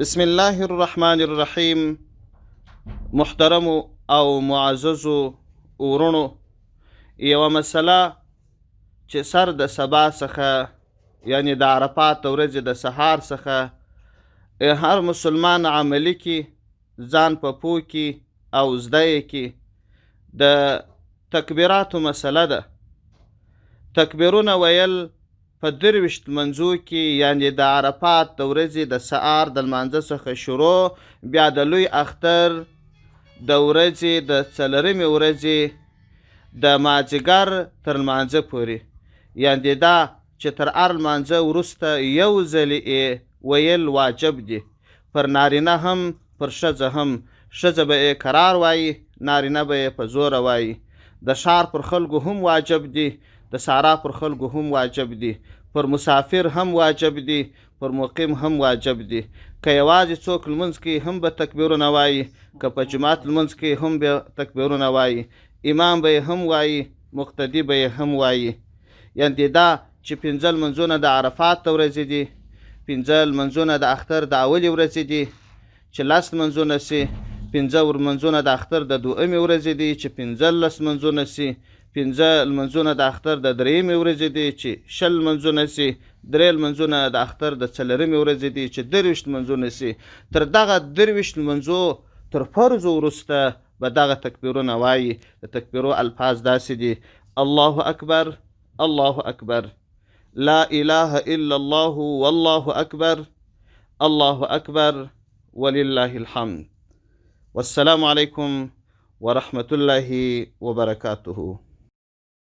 بسم الله الرحمن الرحیم. محترم او معززو ورونو، یوه مسله چې سر د سبا څخه یعنی د عرفات ورځې د سهار څخه هر مسلمان عملی کی، ځان په پوه کی او زده یې کی، د تکبیراتو مسله ده. تکبیرونه ویل په 23 منځو کې، یعنی د عرفات د ورځې د سهار د لمانځه څخه شروع بیا د لوی اختر د ورځې د 4مې ورځې د مازدیګر تر لمانځه پورې، یعنی دا چې تر هر لمانځه وروسته یو ځلې ویل واجب دي، پر نارینه هم پر ښځه هم. ښځه به یې قرار وایي، نارینه به یې په زوره وایي. د ښار پر خلکو هم واجب دي، د سارا پر خلکو هم واجب دي، پر مسافر هم واجب دي، پر مقیم هم واجب دي. که یوازې څوک لمونځ کوي هم به تکبیرونه وایي، که په جماعت لمونځ کوي هم به تکبیرونه وایي، امام به یې هم وایي، مقتدي به یې هم وایي. یعنې دا چې 5 لمونځونه د عرفات د ورځې دي، 5 لمونځونه د اختر د اولې ورځې دي، چې 10 لمونځونه سي، 5 لمونځونه د اختر د 2مې ورځې دي، چې 15 لمونځونه سي، 5 لمونځونه د اختر د 3مې ورځې دي، چې 20 لمونځونه سي، 3 لمونځونه د اختر د 4مې ورځې دي، چې 23 لمونځونه سي. تر دغه 23 لمونځو تر فرضو وروسته به دغه تکبیرونه وایي. د تکبیرو الفاظ داسې دي: الله اکبر، الله اکبر، لا اله الا الله والله اکبر، الله اکبر ولله الحمد. والسلام علیکم ورحمة الله وبرکاته.